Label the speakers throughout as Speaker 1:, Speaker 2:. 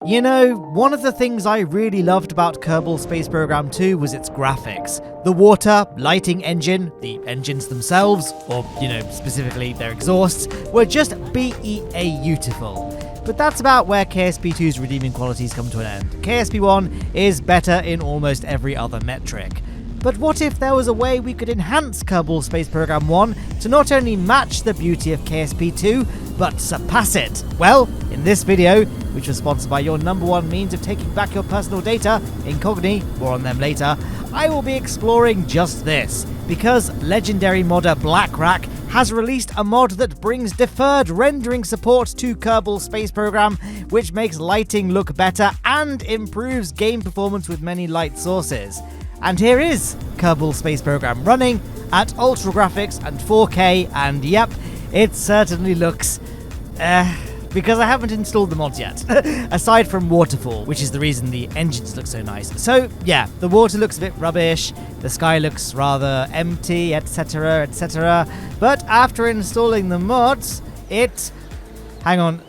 Speaker 1: You know, one of the things I really loved about Kerbal Space Program 2 was its graphics. The water, lighting engine, the engines themselves, or, specifically their exhausts, were just beautiful. But that's about where KSP2's redeeming qualities come to an end. KSP1 is better in almost every other metric. But what if there was a way we could enhance Kerbal Space Program 1 to not only match the beauty of KSP2, but surpass it? Well, in this video, which was sponsored by your #1 means of taking back your personal data, Incogni, more on them later, I will be exploring just this, because legendary modder BlackRack has released a mod that brings deferred rendering support to Kerbal Space Program, which makes lighting look better and improves game performance with many light sources. And here is Kerbal Space Program running at ultra graphics and 4K, and yep, it certainly looks because I haven't installed the mods yet, aside from waterfall, which is the reason the engines look so nice. So yeah, the water looks a bit rubbish, the sky looks rather empty, etc, etc, but after installing the mods, hang on,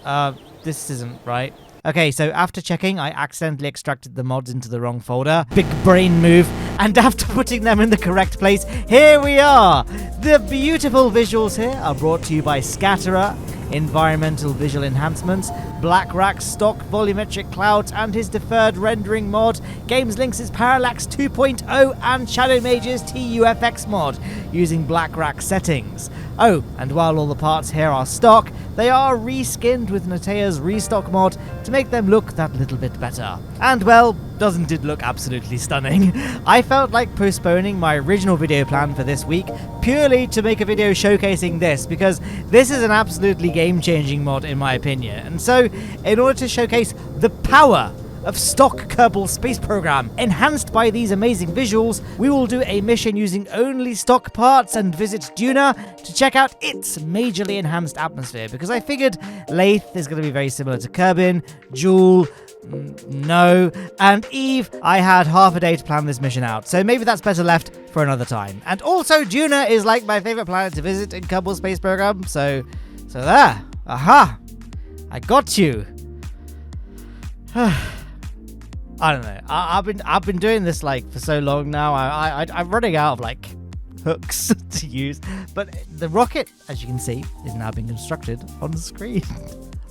Speaker 1: this isn't right. Okay, so after checking, I accidentally extracted the mods into the wrong folder. Big brain move. And after putting them in the correct place, here we are! The beautiful visuals here are brought to you by Scatterer, Environmental Visual Enhancements, BlackRack stock volumetric clouds and his deferred rendering mod, Games Links' Parallax 2.0 and Shadow Mage's TUFX mod using BlackRack settings. Oh, and while all the parts here are stock, they are reskinned with Natea's restock mod to make them look that little bit better. And well, doesn't it look absolutely stunning? I felt like postponing my original video plan for this week purely to make a video showcasing this, because this is an absolutely game-changing mod in my opinion. And so, in order to showcase the power of stock Kerbal Space Program, enhanced by these amazing visuals, we will do a mission using only stock parts and visit Duna to check out its majorly enhanced atmosphere, because I figured Lathe is going to be very similar to Kerbin, Jewel, no, and Eve, I had half a day to plan this mission out, so maybe that's better left for another time. And also, Duna is like my favourite planet to visit in Kerbal Space Program, so there, aha, I got you. I don't know. I've been doing this for so long now. I'm running out of hooks to use. But the rocket, as you can see, is now being constructed on the screen.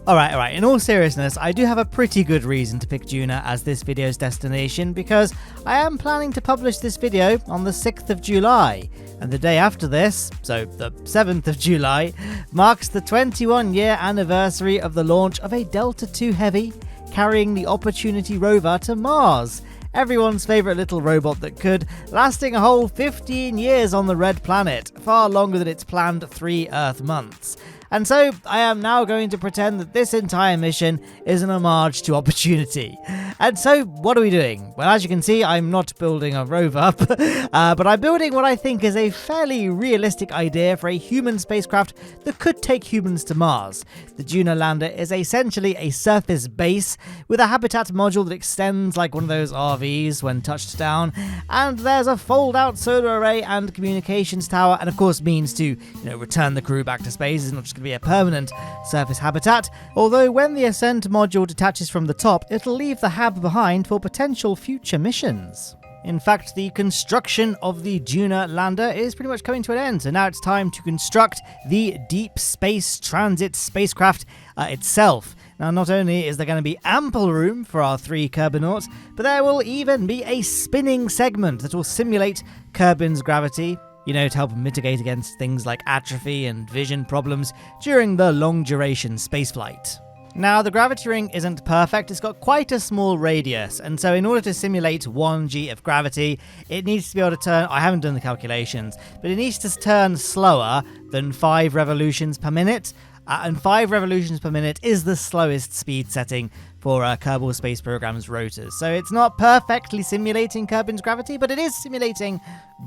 Speaker 1: Alright, in all seriousness, I do have a pretty good reason to pick Duna as this video's destination, because I am planning to publish this video on the 6th of July, and the day after this, so the 7th of July, marks the 21-year anniversary of the launch of a Delta II Heavy carrying the Opportunity rover to Mars. Everyone's favourite little robot that could, lasting a whole 15 years on the red planet, far longer than its planned 3 Earth months. And so, I am now going to pretend that this entire mission is an homage to Opportunity. And so, what are we doing? Well, as you can see, I'm not building a rover, but I'm building what I think is a fairly realistic idea for a human spacecraft that could take humans to Mars. The Duna lander is essentially a surface base with a habitat module that extends like one of those RVs when touched down, and there's a fold-out solar array and communications tower, and of course means to, return the crew back to space. It's not just going to be a permanent surface habitat, although when the Ascent module detaches from the top, it'll leave the hab behind for potential future missions. In fact, the construction of the Duna lander is pretty much coming to an end, so now it's time to construct the Deep Space Transit spacecraft itself. Now, not only is there going to be ample room for our 3 Kerbinauts, but there will even be a spinning segment that will simulate Kerbin's gravity, to help mitigate against things like atrophy and vision problems during the long-duration spaceflight. Now, the gravity ring isn't perfect, it's got quite a small radius, and so in order to simulate 1g of gravity, it needs to be able to turn, I haven't done the calculations, but it needs to turn slower than 5 revolutions per minute, and 5 revolutions per minute is the slowest speed setting for Kerbal Space Program's rotors. So it's not perfectly simulating Kerbin's gravity, but it is simulating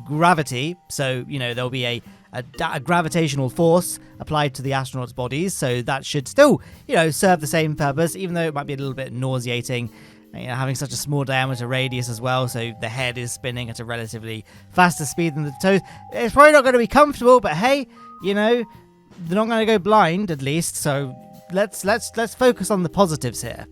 Speaker 1: gravity, so, there'll be a gravitational force applied to the astronauts' bodies, so that should still, serve the same purpose, even though it might be a little bit nauseating, having such a small diameter radius as well, so the head is spinning at a relatively faster speed than the toes. It's probably not going to be comfortable, but hey, they're not going to go blind, at least, so let's focus on the positives here.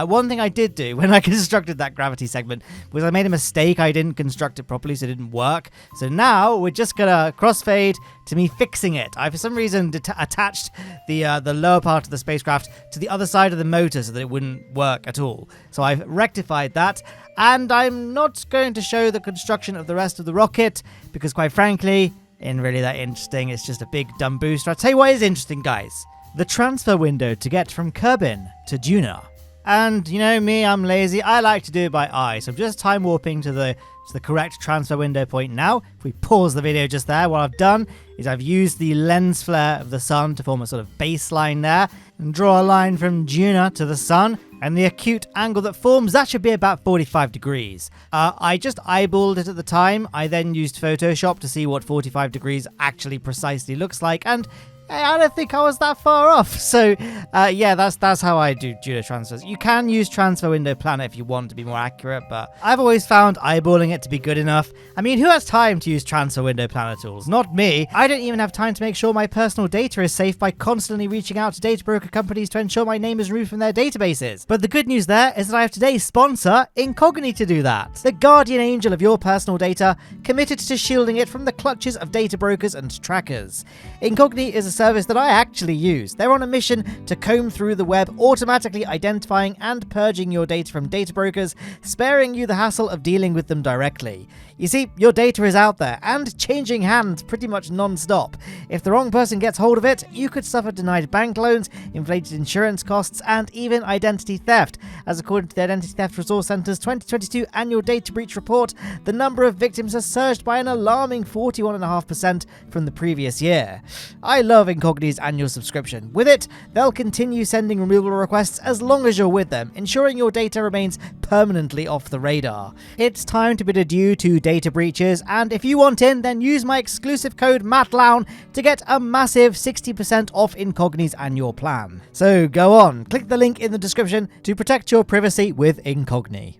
Speaker 1: One thing I did do when I constructed that gravity segment was I made a mistake. I didn't construct it properly, so it didn't work. So now we're just gonna crossfade to me fixing it. I, for some reason, attached the lower part of the spacecraft to the other side of the motor so that it wouldn't work at all. So I've rectified that, and I'm not going to show the construction of the rest of the rocket because, quite frankly, isn't really that interesting. It's just a big dumb booster. I'll tell you what is interesting, guys. The transfer window to get from Kerbin to Juno. And you know me, I'm lazy. I like to do it by eye. So I'm just time warping to the correct transfer window point now. If we pause the video just there, what I've done is I've used the lens flare of the sun to form a sort of baseline there and draw a line from Juno to the sun. And the acute angle that forms, that should be about 45 degrees. I just eyeballed it at the time. I then used Photoshop to see what 45 degrees actually precisely looks like. And I don't think I was that far off. So, yeah, that's how I do Juno transfers. You can use transfer window planner if you want to be more accurate, but I've always found eyeballing it to be good enough. I mean, who has time to use transfer window planner tools? Not me. I don't even have time to make sure my personal data is safe by constantly reaching out to data broker companies to ensure my name is removed from their databases. But the good news there is that I have today's sponsor, Incogni, to do that. The guardian angel of your personal data, committed to shielding it from the clutches of data brokers and trackers. Incogni is a service that I actually use. They're on a mission to comb through the web, automatically identifying and purging your data from data brokers, sparing you the hassle of dealing with them directly. You see, your data is out there and changing hands pretty much non-stop. If the wrong person gets hold of it, you could suffer denied bank loans, inflated insurance costs, and even identity theft. As according to the Identity Theft Resource Centre's 2022 Annual Data Breach Report, the number of victims has surged by an alarming 41.5% from the previous year. I love Incogni's annual subscription. With it, they'll continue sending removal requests as long as you're with them, ensuring your data remains permanently off the radar. It's time to bid adieu to data breaches, and if you want in, then use my exclusive code MATTLOWNE to get a massive 60% off Incogni's annual plan. So go on, click the link in the description to protect your privacy with Incogni.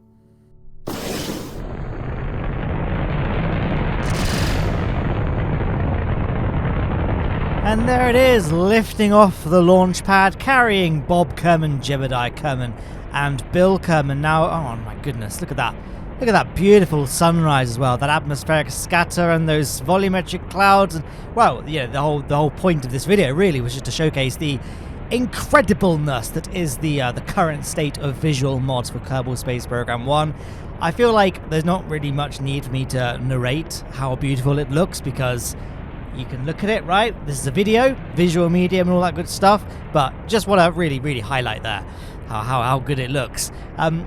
Speaker 1: And there it is, lifting off the launch pad, carrying Bob Kerman, Jebediah Kerman, and Bill Kerman. Now, oh my goodness, look at that. Look at that beautiful sunrise as well, that atmospheric scatter and those volumetric clouds. And, well, yeah, the whole point of this video really was just to showcase the incredibleness that is the current state of visual mods for Kerbal Space Program 1. I feel like there's not really much need for me to narrate how beautiful it looks because you can look at it, right? This is a video, visual medium and all that good stuff, but just want to really highlight there how good it looks.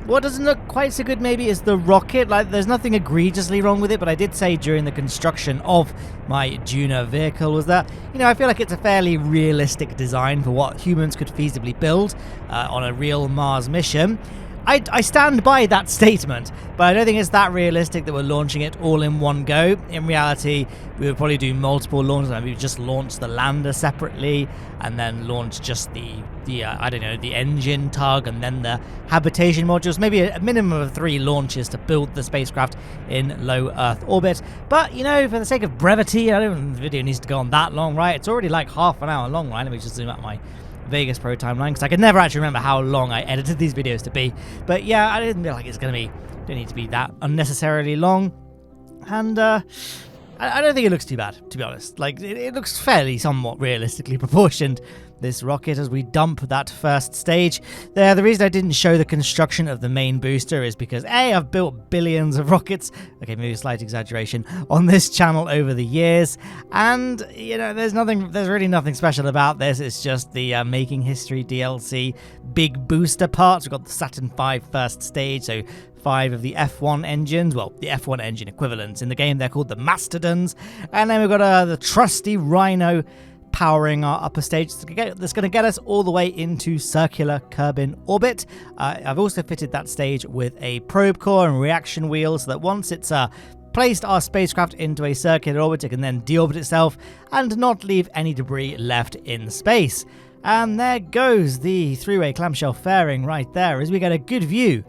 Speaker 1: What doesn't look quite so good maybe is the rocket. Like, there's nothing egregiously wrong with it, but I did say during the construction of my Juno vehicle was that, you know, I feel like it's a fairly realistic design for what humans could feasibly build on a real Mars mission. I stand by that statement, but I don't think it's that realistic that we're launching it all in one go. In reality, we would probably do multiple launches. Maybe just launch the lander separately, and then launch just the engine tug, and then the habitation modules. Maybe a minimum of 3 launches to build the spacecraft in low Earth orbit. But, you know, for the sake of brevity, I don't think the video needs to go on that long, right? It's already like half an hour long, right? Let me just zoom out my Vegas Pro timeline, because I can never actually remember how long I edited these videos to be. But yeah, I didn't feel like it's going to be, don't need to be that unnecessarily long. And I don't think it looks too bad, to be honest. Like, it looks fairly somewhat realistically proportioned, this rocket, as we dump that first stage. The reason I didn't show the construction of the main booster is because A, I've built billions of rockets, okay, maybe a slight exaggeration, on this channel over the years, and, you know, there's really nothing special about this. It's just the Making History DLC big booster parts. We've got the Saturn V first stage, so 5 of the F1 engines, well, the F1 engine equivalents. In the game, they're called the Mastodons. And then we've got the trusty Rhino powering our upper stage that's going to get us all the way into circular Kerbin orbit. I've also fitted that stage with a probe core and reaction wheel so that once it's placed our spacecraft into a circular orbit, it can then deorbit itself and not leave any debris left in space. And there goes the 3-way clamshell fairing right there, as we get a good view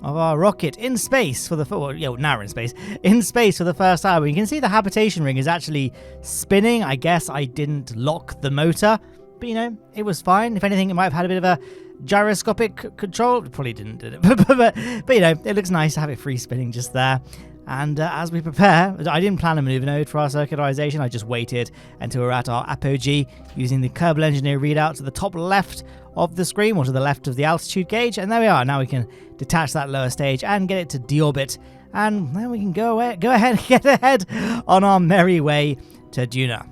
Speaker 1: of our rocket in space for now we're in space for the first time. You can see the habitation ring is actually spinning. I guess I didn't lock the motor, but you know, it was fine. If anything, it might have had a bit of a gyroscopic control. Probably didn't, did it? but you know, it looks nice to have it free spinning just there. And as we prepare, I didn't plan a maneuver node for our circularization. I just waited until we were at our apogee using the Kerbal Engineer readout to the top left of the screen, or to the left of the altitude gauge. And there we are. Now we can detach that lower stage and get it to deorbit. And then we can go ahead and get ahead on our merry way to Duna.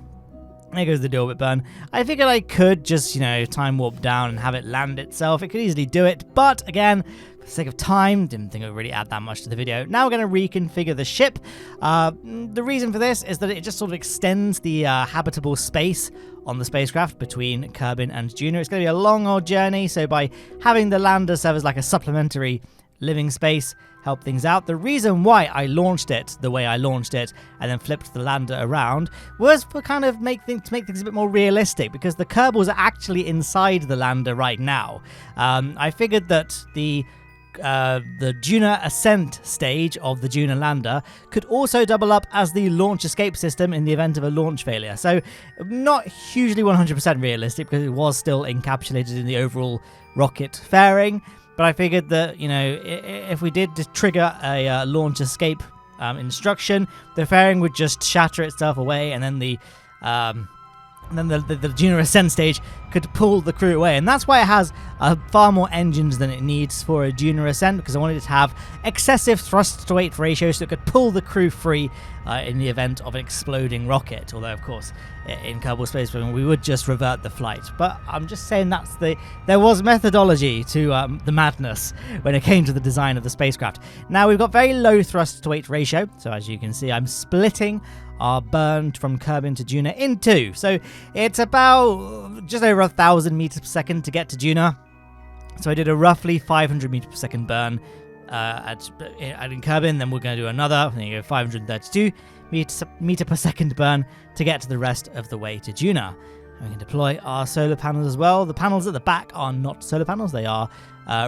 Speaker 1: There goes the deorbit burn. I figured I could just, you know, time warp down and have it land itself. It could easily do it, but again, for the sake of time, didn't think it would really add that much to the video. Now we're going to reconfigure the ship. The reason for this is that it just sort of extends the habitable space on the spacecraft between Kerbin and Duna. It's going to be a long old journey, so by having the lander serve as like a supplementary living space, help things out. The reason why I launched it the way I launched it and then flipped the lander around was for kind of to make things a bit more realistic, because the Kerbals are actually inside the lander right now. I figured that the Duna ascent stage of the Duna lander could also double up as the launch escape system in the event of a launch failure. So not hugely 100% realistic, because it was still encapsulated in the overall rocket fairing. But I figured that, you know, if we did trigger a launch escape instruction, the fairing would just shatter itself away, and then the Duna ascent stage could pull the crew away. And that's why it has far more engines than it needs for a Duna ascent, because I wanted it to have excessive thrust to weight ratio so it could pull the crew free in the event of an exploding rocket. Although, of course, in Kerbal Space Program, we would just revert the flight. But I'm just saying there was methodology to the madness when it came to the design of the spacecraft. Now, we've got very low thrust to weight ratio. So as you can see, I'm splitting our burn from Kerbin to Duna in two. So it's about just over 1,000 meters per second to get to Duna. So I did a roughly 500 meter per second burn in Kerbin. Then we're going to do another, 532 meter per second burn to get to the rest of the way to Duna. And we can deploy our solar panels as well. The panels at the back are not solar panels, they are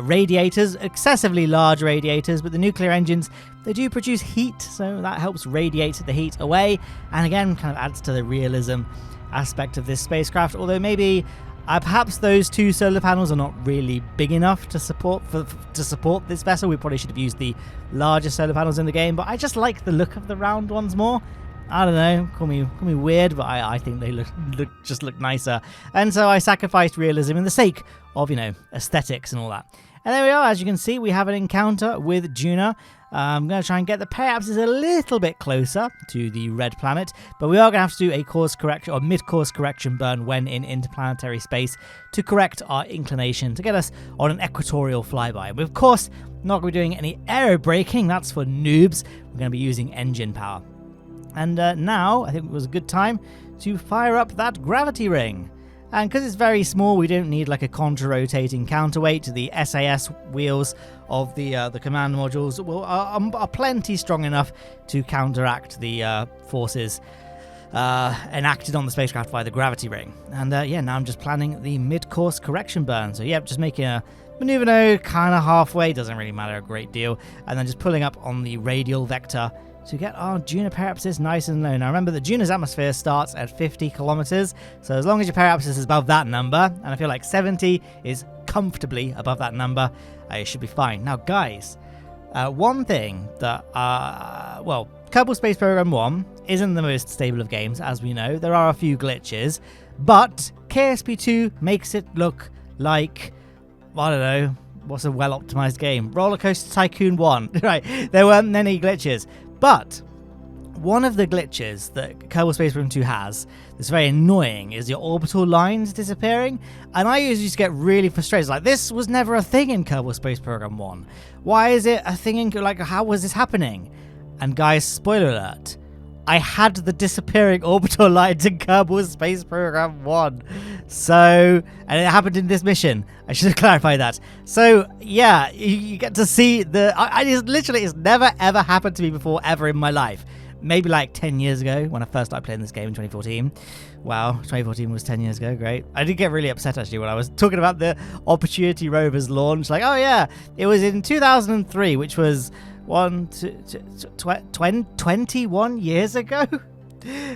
Speaker 1: radiators, excessively large radiators, but the nuclear engines, they do produce heat, so that helps radiate the heat away, and again, kind of adds to the realism aspect of this spacecraft, although maybe perhaps those two solar panels are not really big enough to support this vessel. We probably should have used the larger solar panels in the game, but I just like the look of the round ones more. I don't know, call me weird, but I think they look nicer. And so I sacrificed realism in the sake of, you know, aesthetics and all that. And there we are. As you can see, we have an encounter with Duna. I'm going to try and get the periapsis a little bit closer to the red planet, but we are going to have to do a course correction or mid-course correction burn when in interplanetary space to correct our inclination to get us on an equatorial flyby. We're, of course, not going to be doing any aero braking. That's for noobs. We're going to be using engine power. And now, I think it was a good time to fire up that gravity ring. And because it's very small, we don't need like a contra-rotating counterweight. The SAS wheels of the command modules are plenty strong enough to counteract the forces enacted on the spacecraft by the gravity ring. And yeah, now I'm just planning the mid-course correction burn. So yeah, just making a maneuver node kind of halfway, doesn't really matter a great deal. And then just pulling up on the radial vector to get our Duna periapsis nice and low. Now remember that Duna's atmosphere starts at 50 kilometers, so as long as your periapsis is above that number, and I feel like 70 is comfortably above that number, it should be fine. Now guys, one thing that, well, Kerbal Space Program 1 isn't the most stable of games, as we know. There are a few glitches, but KSP 2 makes it look like, I don't know, what's a well-optimized game? Roller Coaster Tycoon 1, right? There weren't many glitches. But one of the glitches that Kerbal Space Program 2 has that's very annoying is your orbital lines disappearing. And I usually just get really frustrated. Like, this was never a thing in Kerbal Space Program 1. Why is it a thing in, like, how was this happening? And guys, spoiler alert, I had the disappearing orbital lines in Kerbal Space Program 1. So, and it happened in this mission. I should have clarified that. So, yeah, you get to see it's never ever happened to me before ever in my life. Maybe like 10 years ago when I first started playing this game in 2014. Wow, 2014 was 10 years ago, great. I did get really upset actually when I was talking about the Opportunity rover's launch. Like, oh yeah, it was in 2003, which was 21 years ago?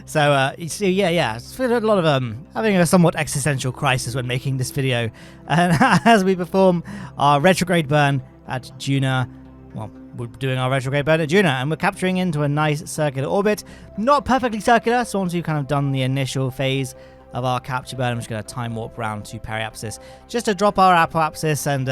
Speaker 1: So you see, yeah, it's been a lot of having a somewhat existential crisis when making this video. And as we perform our retrograde burn at Juno, well, we're doing our retrograde burn at Juno, and we're capturing into a nice circular orbit. Not perfectly circular, so once we've kind of done the initial phase of our capture burn, I'm just going to time warp around to periapsis, just to drop our apoapsis and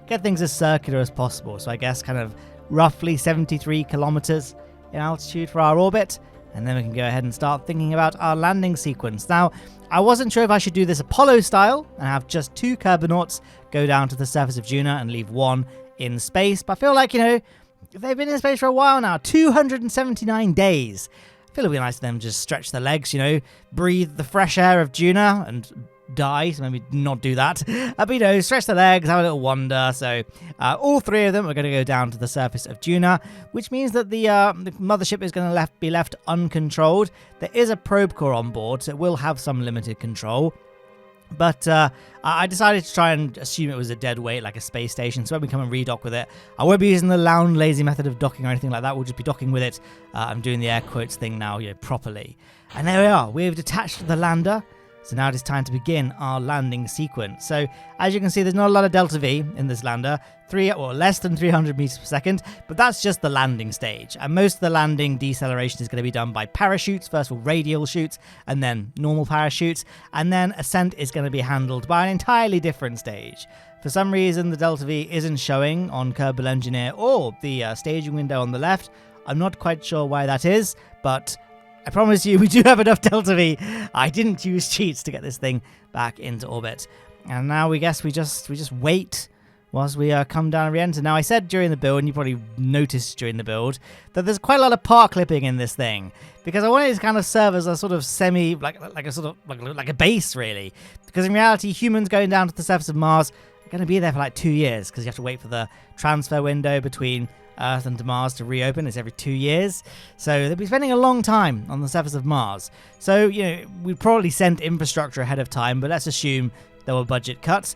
Speaker 1: get things as circular as possible. So I guess kind of roughly 73 kilometers in altitude for our orbit, and then we can go ahead and start thinking about our landing sequence. Now, I wasn't sure if I should do this Apollo style and have just 2 Kerbonauts go down to the surface of Juno and leave 1 in space, but I feel like, you know, if they've been in space for a while now, 279 days, I feel it'd be nice for them to just stretch their legs, you know, breathe the fresh air of Juno and die, so maybe not do that. But, you know, stretch the legs, have a little wander. So all 3 of them are going to go down to the surface of Juno, which means that the mothership is going to be left uncontrolled. There is a probe core on board, so it will have some limited control. But I decided to try and assume it was a dead weight, like a space station. So when we come and redock with it, I won't be using the Lowne lazy method of docking or anything like that. We'll just be docking with it. I'm doing the air quotes thing now, you know, properly. And there we are. We've detached the lander. So now it is time to begin our landing sequence. So as you can see, there's not a lot of delta V in this lander, less than 300 meters per second, but that's just the landing stage. And most of the landing deceleration is going to be done by parachutes, first of all radial chutes, and then normal parachutes, and then ascent is going to be handled by an entirely different stage. For some reason, the delta V isn't showing on Kerbal Engineer or the staging window on the left. I'm not quite sure why that is, but I promise you we do have enough delta V. I didn't use cheats to get this thing back into orbit. And now we guess we just wait whilst we come down and re-enter. Now I said during the build, and you probably noticed during the build, that there's quite a lot of part clipping in this thing, because I wanted it to kind of serve as a sort of like a base, really. Because in reality, humans going down to the surface of Mars are going to be there for like 2 years, because you have to wait for the transfer window between Earth and Mars to reopen. It's every 2 years, so they'll be spending a long time on the surface of Mars. So, you know, we probably sent infrastructure ahead of time, but let's assume there were budget cuts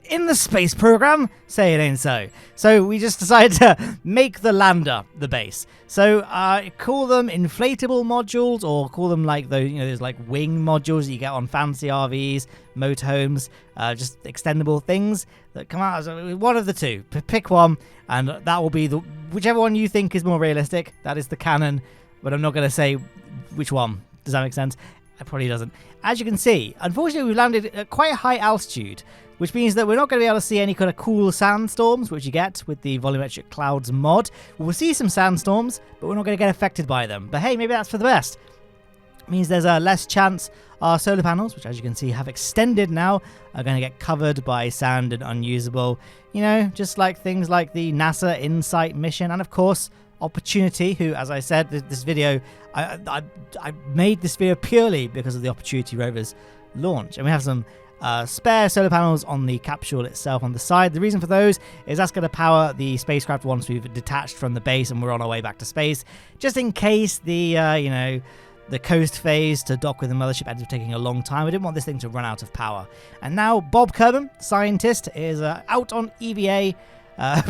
Speaker 1: in the space program. Say it ain't so. So we just decided to make the lander the base. So call them inflatable modules, or call them like those, you know, those like wing modules that you get on fancy RVs, motorhomes, just extendable things that come out as one of the two. Pick one, and that will be whichever one you think is more realistic. That is the canon, but I'm not going to say which one. Does that make sense? It probably doesn't. As you can see, unfortunately, we've landed at quite a high altitude, which means that we're not going to be able to see any kind of cool sandstorms, which you get with the Volumetric Clouds mod. We'll see some sandstorms, but we're not going to get affected by them. But hey, maybe that's for the best. It means there's a less chance our solar panels, which as you can see have extended now, are going to get covered by sand and unusable. You know, just like things like the NASA InSight mission, and of course, Opportunity, who, as I said, this video, I made this video purely because of the Opportunity rover's launch. And we have some spare solar panels on the capsule itself on the side. The reason for those is that's going to power the spacecraft once we've detached from the base and we're on our way back to space, just in case the the coast phase to dock with the mothership ends up taking a long time. I didn't want this thing to run out of power. And now Bob Kerbal, scientist, is out on EVA.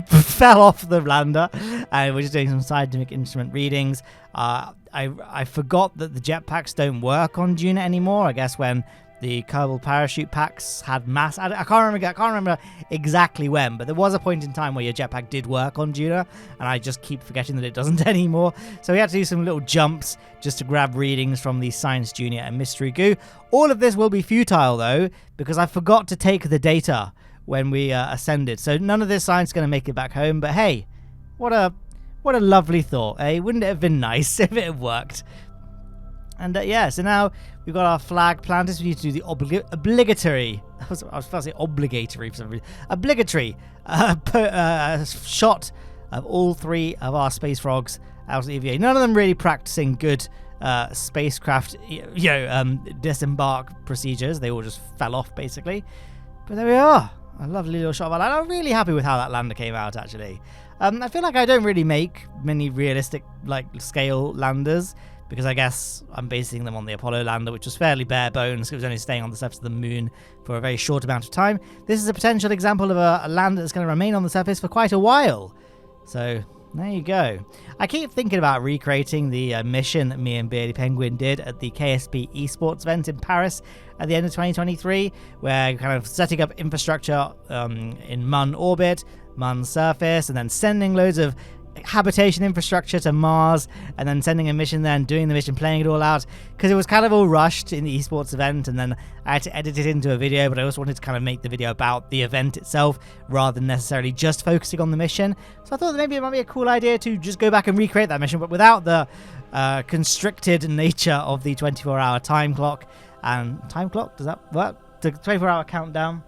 Speaker 1: Fell off the lander, and we're just doing some scientific instrument readings. I forgot that the jetpacks don't work on Juno anymore. I guess when the Kerbal parachute packs had mass. I can't remember exactly when, but there was a point in time where your jetpack did work on Juno, and I just keep forgetting that it doesn't anymore. So we had to do some little jumps just to grab readings from the Science Junior and Mystery Goo. All of this will be futile though, because I forgot to take the data when we ascended. So none of this science is going to make it back home. But hey, what a lovely thought, eh? Wouldn't it have been nice if it had worked? And yeah, so now we've got our flag planted. So we need to do the obligatory. I was supposed to say obligatory for some reason. Obligatory shot of all 3 of our space frogs out of the EVA. None of them really practicing good spacecraft, disembark procedures. They all just fell off basically. But there we are. A lovely little shot of our lander. I'm really happy with how that lander came out, actually. I feel like I don't really make many realistic, scale landers, because I guess I'm basing them on the Apollo lander, which was fairly bare bones. It was only staying on the surface of the moon for a very short amount of time. This is a potential example of a lander that's going to remain on the surface for quite a while. So, There you go. I keep thinking about recreating the mission that me and Beardy Penguin did at the KSP esports event in Paris at the end of 2023, where kind of setting up infrastructure in Mun orbit, Mun surface, and then sending loads of habitation infrastructure to Mars, and then sending a mission there and doing the mission, playing it all out, because it was kind of all rushed in the esports event, and then I had to edit it into a video, but I also wanted to kind of make the video about the event itself rather than necessarily just focusing on the mission. So I thought that maybe it might be a cool idea to just go back and recreate that mission, but without the constricted nature of the 24-hour time clock. And time clock, does that work? The 24-hour countdown.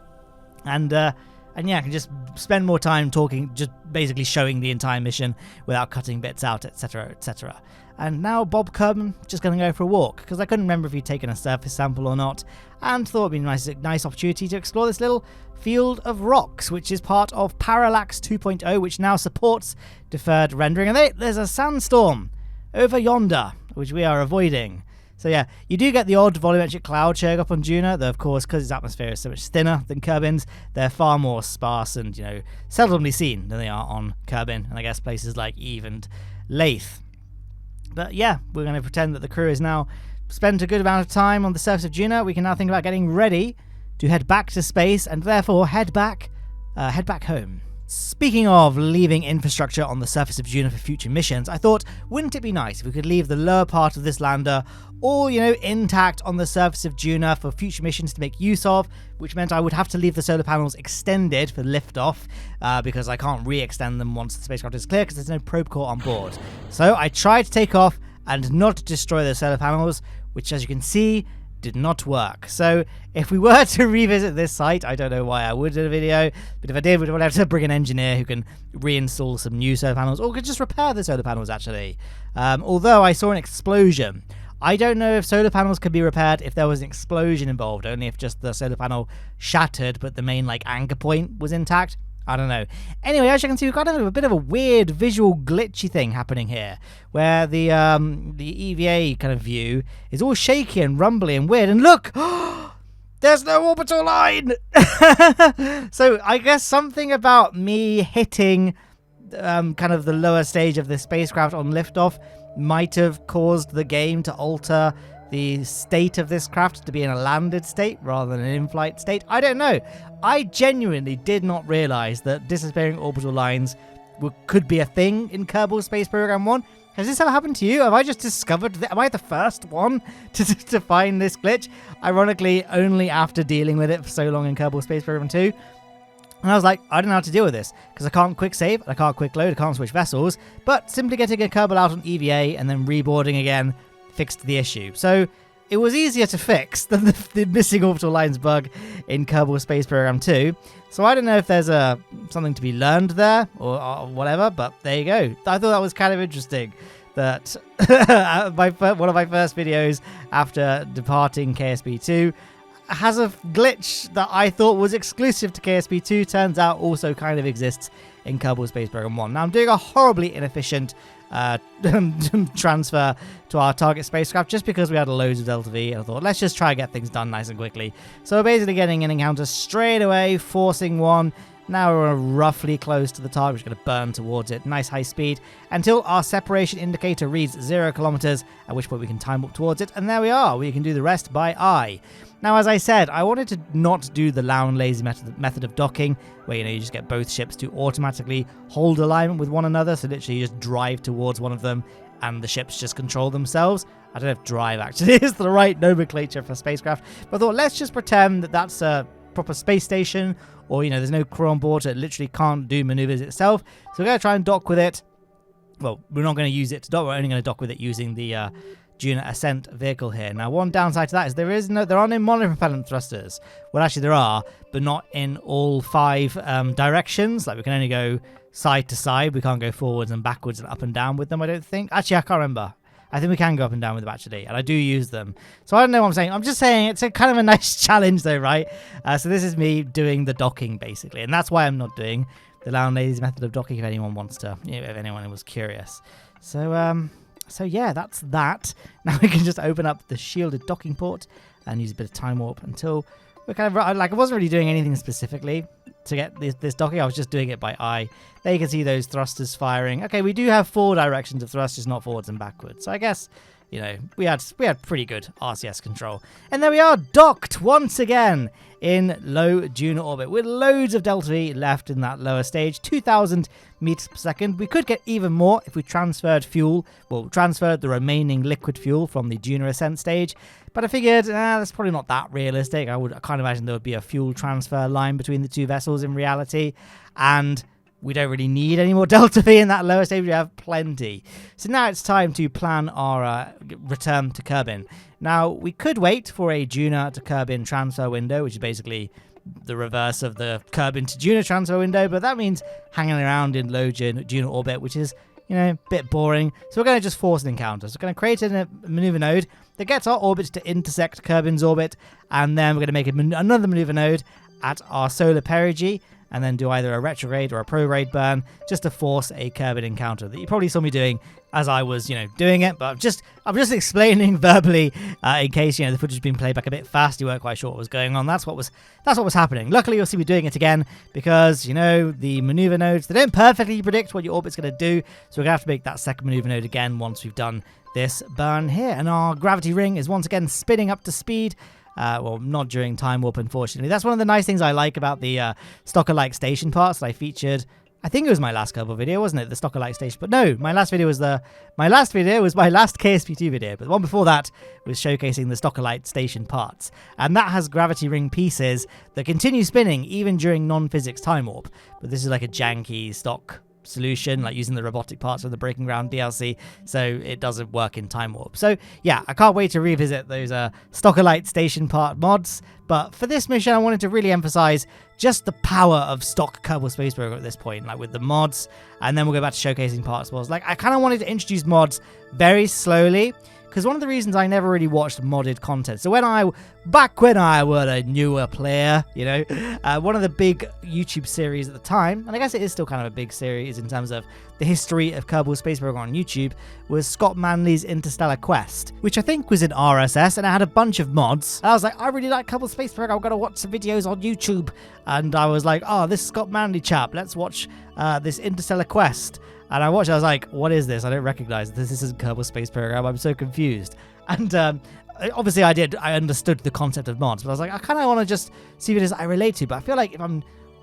Speaker 1: And yeah, I can just spend more time talking, just basically showing the entire mission without cutting bits out, etc, etc. And now Bob Kerbal just going to go for a walk, because I couldn't remember if he'd taken a surface sample or not, and thought it'd be a nice opportunity to explore this little field of rocks, which is part of Parallax 2.0, which now supports deferred rendering. And there's a sandstorm over yonder, which we are avoiding. So yeah, you do get the odd volumetric cloud showing up on Juno, though of course, because its atmosphere is so much thinner than Kerbin's, they're far more sparse and, you know, seldomly seen than they are on Kerbin, and I guess places like Eve and Lathe. But yeah, we're going to pretend that the crew has now spent a good amount of time on the surface of Juno. We can now think about getting ready to head back to space, and therefore head back home. Speaking of leaving infrastructure on the surface of Juno for future missions, I thought, wouldn't it be nice if we could leave the lower part of this lander all, you know, intact on the surface of Juno for future missions to make use of, which meant I would have to leave the solar panels extended for liftoff, because I can't re-extend them once the spacecraft is clear because there's no probe core on board. So I tried to take off and not destroy the solar panels, which, as you can see, did not work. So if we were to revisit this site, I don't know why I would in a video, but if I did, we'd have to bring an engineer who can reinstall some new solar panels, or could just repair the solar panels actually. Although I saw an explosion. I don't know if solar panels could be repaired if there was an explosion involved, only if just the solar panel shattered but the main like anchor point was intact. I don't know. Anyway, as you can see, we've got a bit of a weird visual glitchy thing happening here, where the EVA kind of view is all shaky and rumbly and weird. And look, there's no orbital line. So I guess something about me hitting kind of the lower stage of the spacecraft on liftoff might have caused the game to alter the state of this craft to be in a landed state rather than an in-flight state. I don't know. I genuinely did not realize that disappearing orbital lines could be a thing in Kerbal Space Program 1. Has this ever happened to you? Have I just discovered that? Am I the first one to find this glitch? Ironically, only after dealing with it for so long in Kerbal Space Program 2. And I was like, I don't know how to deal with this, because I can't quick save, I can't quick load, I can't switch vessels, but simply getting a Kerbal out on EVA and then reboarding again fixed the issue. So it was easier to fix than the missing orbital lines bug in Kerbal Space Program 2. So I don't know if there's something to be learned there or whatever, but there you go. I thought that was kind of interesting that one of my first videos after departing KSP2 has a glitch that I thought was exclusive to KSP2, turns out also kind of exists in Kerbal Space Program 1. Now I'm doing a horribly inefficient transfer to our target spacecraft just because we had loads of Delta V, and I thought let's just try and get things done nice and quickly. So we're basically getting an encounter straight away, forcing one. Now we're roughly close to the target, which is going to burn towards it, nice high speed, until our separation indicator reads 0 kilometers, at which point we can time warp towards it, and there we are. We can do the rest by eye. Now, as I said, I wanted to not do the Lowne lazy method of docking, where you just get both ships to automatically hold alignment with one another, so literally you just drive towards one of them, and the ships just control themselves. I don't know if drive actually is the right nomenclature for spacecraft, but I thought let's just pretend that that's a proper space station, or there's no crew on board, so it literally can't do maneuvers itself. So we're going to try and dock with it. Well, we're not going to use it to dock, we're only going to dock with it using the Juno Ascent vehicle here. Now, one downside to that is there are no monopropellant thrusters. Well, actually there are, but not in all 5 directions. Like we can only go side to side. We can't go forwards and backwards and up and down with them, I don't think. Actually, I can't remember. I think we can go up and down with them, actually, and I do use them. So I don't know what I'm saying. I'm just saying it's a kind of a nice challenge, though, right? So this is me doing the docking, basically, and that's why I'm not doing the Lowne lazy method of docking. If anyone wants to, if anyone was curious. So yeah, that's that. Now we can just open up the shielded docking port and use a bit of time warp until we're kind of like I wasn't really doing anything specifically to get this docking. I was just doing it by eye. There you can see those thrusters firing. Okay, we do have 4 directions of thrust, just not forwards and backwards. So I guess, you know, we had pretty good RCS control. And there we are, docked once again in low Juno orbit with loads of delta V left in that lower stage, 2,000 meters per second. We could get even more if we transferred fuel, well, transferred the remaining liquid fuel from the Juno ascent stage. But I figured that's probably not that realistic. I can't imagine there would be a fuel transfer line between the 2 vessels in reality. And we don't really need any more delta V in that lower stage. We have plenty. So now it's time to plan our return to Kerbin. Now, we could wait for a Juno to Kerbin transfer window, which is basically the reverse of the Kerbin to Juno transfer window, but that means hanging around in low Juno orbit, which is, you know, a bit boring. So we're going to just force an encounter. So we're going to create a maneuver node that gets our orbits to intersect Kerbin's orbit, and then we're going to make another maneuver node at our solar perigee, and then do either a retrograde or a prograde burn just to force a Kerbin encounter that you probably saw me doing as I was, you know, doing it. But I'm just explaining verbally in case, you know, the footage has been played back a bit fast. You weren't quite sure what was going on. That's what was happening. Luckily, you'll see me doing it again because, you know, the maneuver nodes, they don't perfectly predict what your orbit's going to do. So we're going to have to make that second maneuver node again once we've done this burn here. And our gravity ring is once again spinning up to speed. Well, not during time warp, unfortunately. That's one of the nice things I like about the Stocker-like station parts that I featured. I think it was my last Kerbal video, wasn't it? The Stocker-like station. But no, my last video was my last KSP2 video. But the one before that was showcasing the Stocker-like station parts, and that has gravity ring pieces that continue spinning even during non-physics time warp. But this is like a janky stock solution, like using the robotic parts of the Breaking Ground DLC, so it doesn't work in time warp. So yeah, I can't wait to revisit those Stocker-like station part mods. But for this mission, I wanted to really emphasize just the power of stock Kerbal Space Program at this point, like with the mods, and then we'll go back to showcasing parts. Was like I kind of wanted to introduce mods very slowly, because one of the reasons I never really watched modded content. So back when I was a newer player, you know, one of the big YouTube series at the time, and I guess it is still kind of a big series in terms of the history of Kerbal Space Program on YouTube, was Scott Manley's Interstellar Quest, which I think was in RSS, and it had a bunch of mods. And I was like, I really like Kerbal Space Program, I'm going to watch some videos on YouTube. And I was like, oh, this Scott Manley chap, let's watch this Interstellar Quest. And I watched it, I was like, what is this? I don't recognize this. This isn't Kerbal Space Program. I'm so confused. And obviously I understood the concept of mods, but I was like, I kind of want to just see what it is I relate to. But I feel like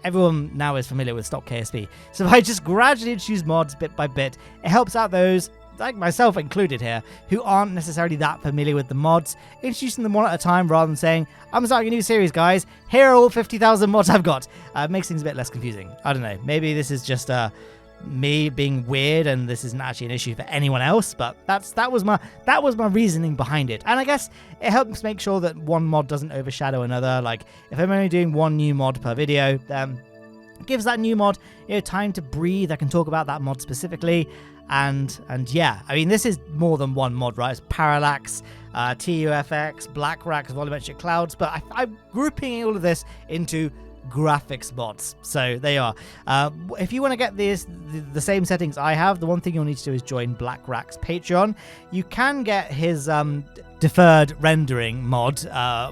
Speaker 1: everyone now is familiar with stock KSP. So if I just gradually introduce mods bit by bit, it helps out those, like myself included here, who aren't necessarily that familiar with the mods, introducing them one at a time rather than saying, I'm starting a new series, guys. Here are all 50,000 mods I've got. Makes things a bit less confusing. I don't know. Maybe this is just me being weird and this isn't actually an issue for anyone else, but that was my reasoning behind it. And I guess it helps make sure that one mod doesn't overshadow another. Like if I'm only doing one new mod per video, it gives that new mod, you know, time to breathe. I can talk about that mod specifically. And yeah, I mean, this is more than one mod, right? It's Parallax, TUFX, BlackRack, Volumetric clouds, but I'm grouping all of this into graphics mods. So they are. If you want to get the same settings I have, the one thing you'll need to do is join BlackRack's Patreon. You can get his Deferred Rendering mod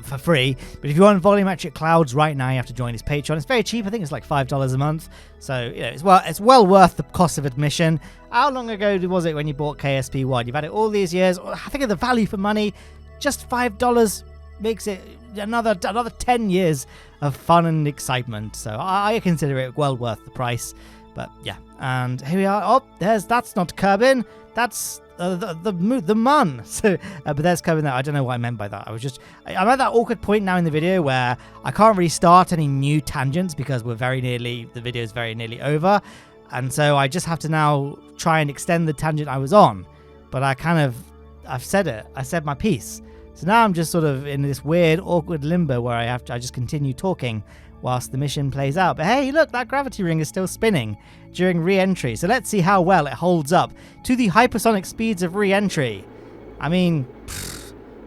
Speaker 1: for free, but if you want volumetric clouds right now, you have to join his Patreon. It's very cheap. I think it's like $5 a month, so you know it's well worth the cost of admission. How long ago was it when you bought KSP 1? You've had it all these years. I think of the value for money, just $5 makes it another 10 years of fun and excitement. So I consider it well worth the price. But yeah, and here we are. Oh, that's not Kerbin. That's the mun. So, but there's Kerbin there. I don't know what I meant by that. I'm at that awkward point now in the video where I can't really start any new tangents because the video is very nearly over. And so I just have to now try and extend the tangent I was on. But I've said it. I said my piece. So now I'm just sort of in this weird, awkward limbo where I just continue talking whilst the mission plays out. But hey, look, that gravity ring is still spinning during re-entry. So let's see how well it holds up to the hypersonic speeds of re-entry. I mean,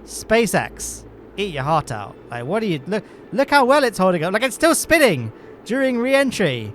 Speaker 1: SpaceX, eat your heart out. Like, what do you look how well it's holding up. Like, it's still spinning during re-entry.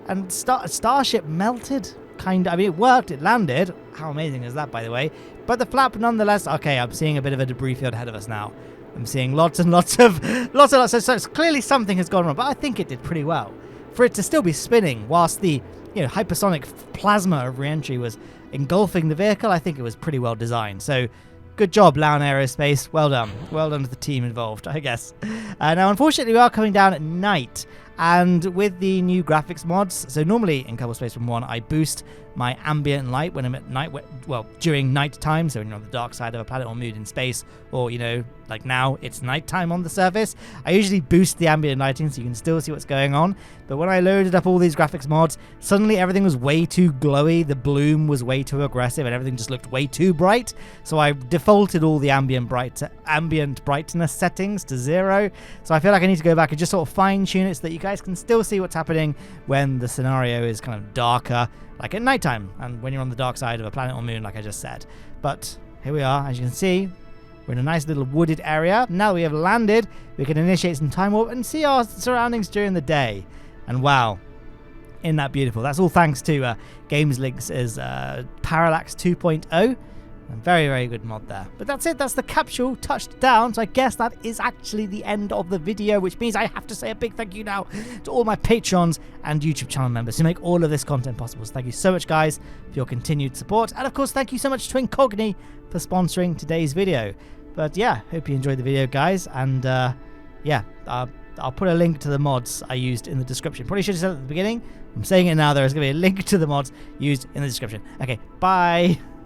Speaker 1: And Starship melted. I mean, it worked, it landed. How amazing is that, by the way? But the flap, nonetheless. Okay, I'm seeing a bit of a debris field ahead of us now. I'm seeing lots and lots of. So clearly something has gone wrong, but I think it did pretty well. for it to still be spinning whilst the hypersonic plasma of re-entry was engulfing the vehicle, I think it was pretty well designed. So good job, Lowne Aerospace. Well done. Well done to the team involved, I guess. Now, unfortunately, we are coming down at night. And with the new graphics mods, so normally in Kerbal Space Program 1, I boost my ambient light when I'm at night, well, during night time, so when you're on the dark side of a planet or moon in space, or, like now, it's nighttime on the surface. I usually boost the ambient lighting so you can still see what's going on. But when I loaded up all these graphics mods, suddenly everything was way too glowy, the bloom was way too aggressive, and everything just looked way too bright. So I defaulted all the ambient brightness settings to 0. So I feel like I need to go back and just sort of fine-tune it so that you guys can still see what's happening when the scenario is kind of darker, like at nighttime, and when you're on the dark side of a planet or moon, like I just said. But here we are, as you can see. We're in a nice little wooded area. Now that we have landed, we can initiate some time warp and see our surroundings during the day. And wow, isn't that beautiful? That's all thanks to Games Link's Parallax 2.0. A very, very good mod there. But that's it. That's the capsule touched down. So I guess that is actually the end of the video, which means I have to say a big thank you now to all my Patrons and YouTube channel members who make all of this content possible. So thank you so much, guys, for your continued support. And of course, thank you so much to Incogni for sponsoring today's video. But yeah, hope you enjoyed the video, guys. And yeah, I'll put a link to the mods I used in the description. Probably should have said it at the beginning. I'm saying it now. There is going to be a link to the mods used in the description. Okay, bye.